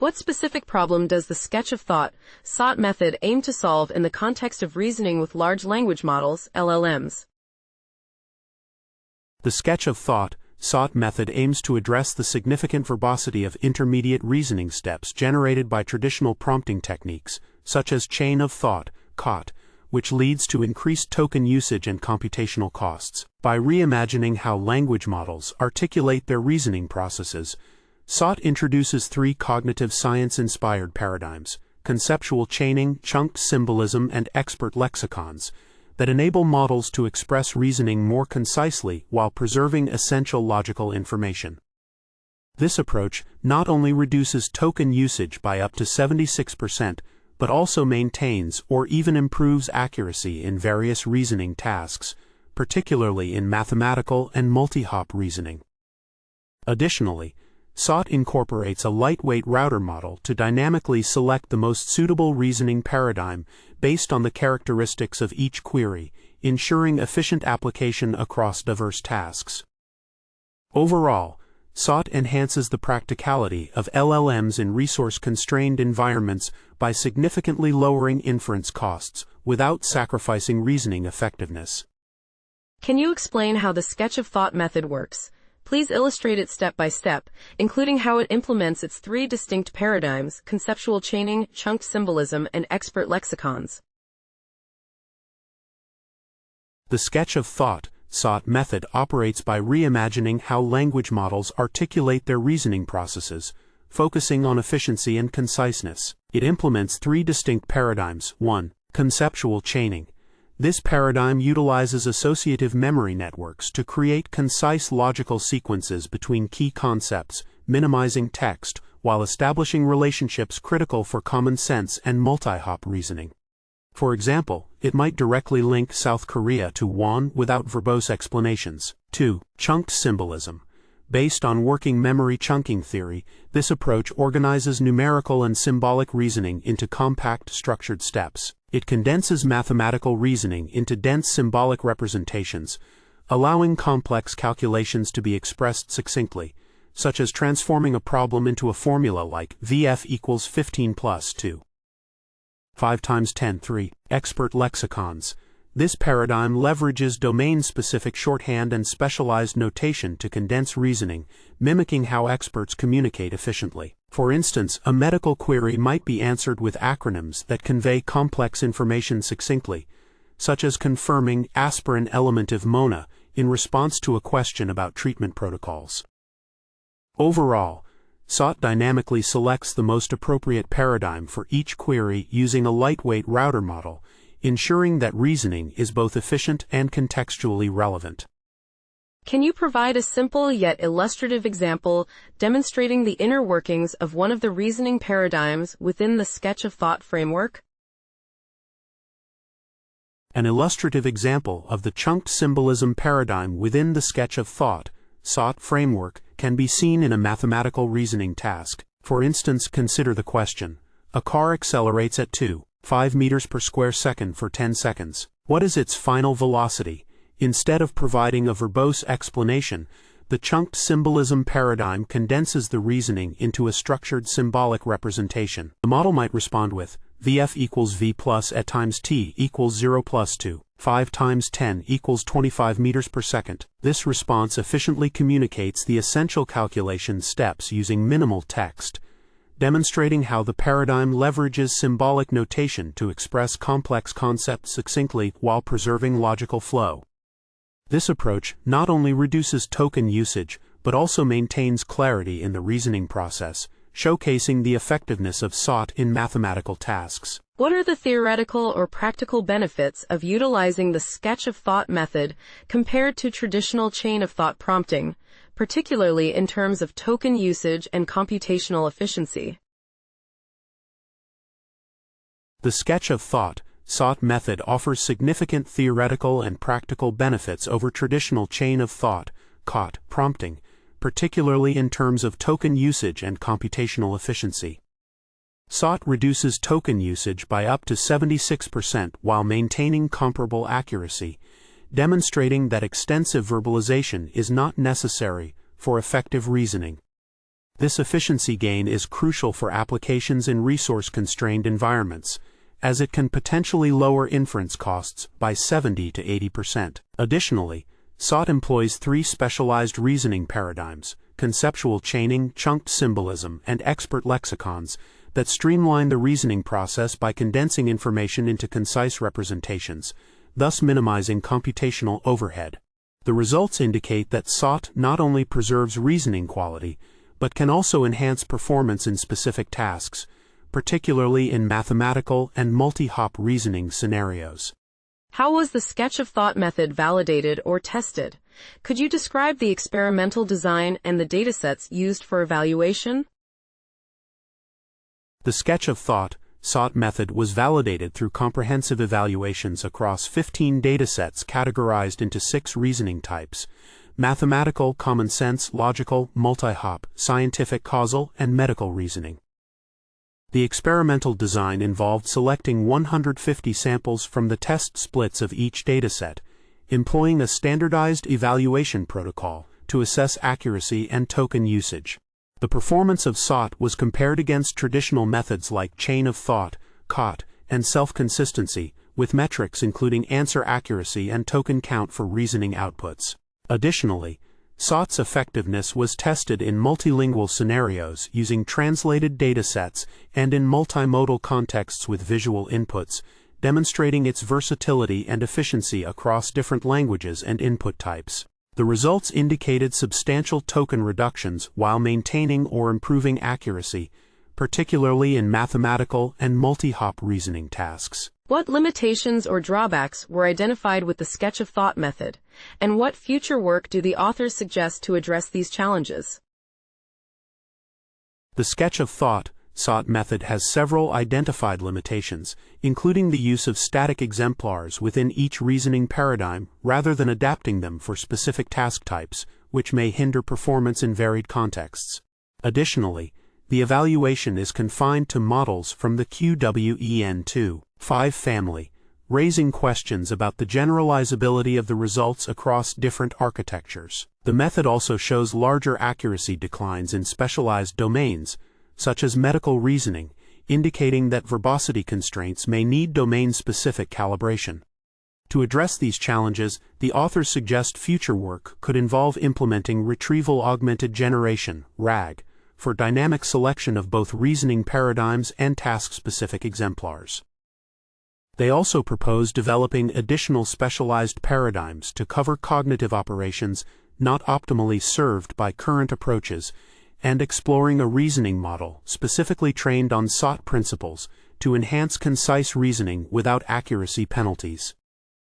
What specific problem does the sketch of thought, SOT method aim to solve in the context of reasoning with large language models, LLMs? The sketch of thought, SOT method aims to address the significant verbosity of intermediate reasoning steps generated by traditional prompting techniques, such as chain of thought, COT, which leads to increased token usage and computational costs. By reimagining how language models articulate their reasoning processes, SOT introduces three cognitive science-inspired paradigms: conceptual chaining, chunked symbolism, and expert lexicons, that enable models to express reasoning more concisely while preserving essential logical information. This approach not only reduces token usage by up to 76%, but also maintains or even improves accuracy in various reasoning tasks, particularly in mathematical and multi-hop reasoning. Additionally, SOT incorporates a lightweight router model to dynamically select the most suitable reasoning paradigm based on the characteristics of each query, ensuring efficient application across diverse tasks. Overall, SOT enhances the practicality of LLMs in resource-constrained environments by significantly lowering inference costs without sacrificing reasoning effectiveness. Can you explain how the sketch of thought method works? Please illustrate it step by step, including how it implements its three distinct paradigms: conceptual chaining, chunked symbolism, and expert lexicons. The sketch of thought, SOT method operates by reimagining how language models articulate their reasoning processes, focusing on efficiency and conciseness. It implements three distinct paradigms. 1. Conceptual chaining. This paradigm utilizes associative memory networks to create concise logical sequences between key concepts, minimizing text, while establishing relationships critical for common sense and multi-hop reasoning. For example, it might directly link South Korea to Won without verbose explanations. 2. Chunked symbolism. Based on working memory chunking theory, this approach organizes numerical and symbolic reasoning into compact, structured steps. It condenses mathematical reasoning into dense symbolic representations, allowing complex calculations to be expressed succinctly, such as transforming a problem into a formula like VF equals 15 plus 2. 5 times 10 3. Expert lexicons. This paradigm leverages domain-specific shorthand and specialized notation to condense reasoning, mimicking how experts communicate efficiently. For instance, a medical query might be answered with acronyms that convey complex information succinctly, such as confirming aspirin elementive MONA in response to a question about treatment protocols. Overall, SOT dynamically selects the most appropriate paradigm for each query using a lightweight router model, ensuring that reasoning is both efficient and contextually relevant. Can you provide a simple yet illustrative example demonstrating the inner workings of one of the reasoning paradigms within the sketch of thought framework? An illustrative example of the chunked symbolism paradigm within the sketch of thought, SOT framework, can be seen in a mathematical reasoning task. For instance, consider the question: a car accelerates at 2.5 meters per square second for 10 seconds. What is its final velocity? Instead of providing a verbose explanation, the chunked symbolism paradigm condenses the reasoning into a structured symbolic representation. The model might respond with VF equals V plus at times T equals 0 plus 2. 5 times 10 equals 25 meters per second. This response efficiently communicates the essential calculation steps using minimal text, demonstrating how the paradigm leverages symbolic notation to express complex concepts succinctly while preserving logical flow. This approach not only reduces token usage, but also maintains clarity in the reasoning process, showcasing the effectiveness of SOT in mathematical tasks. What are the theoretical or practical benefits of utilizing the sketch of thought method compared to traditional chain of thought prompting, particularly in terms of token usage and computational efficiency? The sketch of thought, SOT method offers significant theoretical and practical benefits over traditional chain of thought, COT, prompting, particularly in terms of token usage and computational efficiency. SOT reduces token usage by up to 76% while maintaining comparable accuracy, demonstrating that extensive verbalization is not necessary for effective reasoning. This efficiency gain is crucial for applications in resource-constrained environments, as it can potentially lower inference costs by 70 to 80%. Additionally, SOT employs three specialized reasoning paradigms: conceptual chaining, chunked symbolism, and expert lexicons, that streamline the reasoning process by condensing information into concise representations, thus minimizing computational overhead. The results indicate that SOT not only preserves reasoning quality, but can also enhance performance in specific tasks, particularly in mathematical and multi-hop reasoning scenarios. How was the sketch of thought method validated or tested? Could you describe the experimental design and the datasets used for evaluation? The sketch of thought SOT method was validated through comprehensive evaluations across 15 datasets categorized into 6 reasoning types: mathematical, common sense, logical, multi-hop, scientific, causal, and medical reasoning. The experimental design involved selecting 150 samples from the test splits of each dataset, employing a standardized evaluation protocol to assess accuracy and token usage. The performance of SOT was compared against traditional methods like chain of thought, COT, and self-consistency, with metrics including answer accuracy and token count for reasoning outputs. Additionally, SOT's effectiveness was tested in multilingual scenarios using translated datasets and in multimodal contexts with visual inputs, demonstrating its versatility and efficiency across different languages and input types. The results indicated substantial token reductions while maintaining or improving accuracy, particularly in mathematical and multi-hop reasoning tasks. What limitations or drawbacks were identified with the sketch of thought method, and what future work do the authors suggest to address these challenges? The sketch of thought SOT method has several identified limitations, including the use of static exemplars within each reasoning paradigm rather than adapting them for specific task types, which may hinder performance in varied contexts. Additionally, the evaluation is confined to models from the QWEN2.5 family, raising questions about the generalizability of the results across different architectures. The method also shows larger accuracy declines in specialized domains, such as medical reasoning, indicating that verbosity constraints may need domain-specific calibration. To address these challenges, the authors suggest future work could involve implementing retrieval-augmented generation (RAG) for dynamic selection of both reasoning paradigms and task-specific exemplars. They also propose developing additional specialized paradigms to cover cognitive operations not optimally served by current approaches, and exploring a reasoning model specifically trained on SOT principles to enhance concise reasoning without accuracy penalties.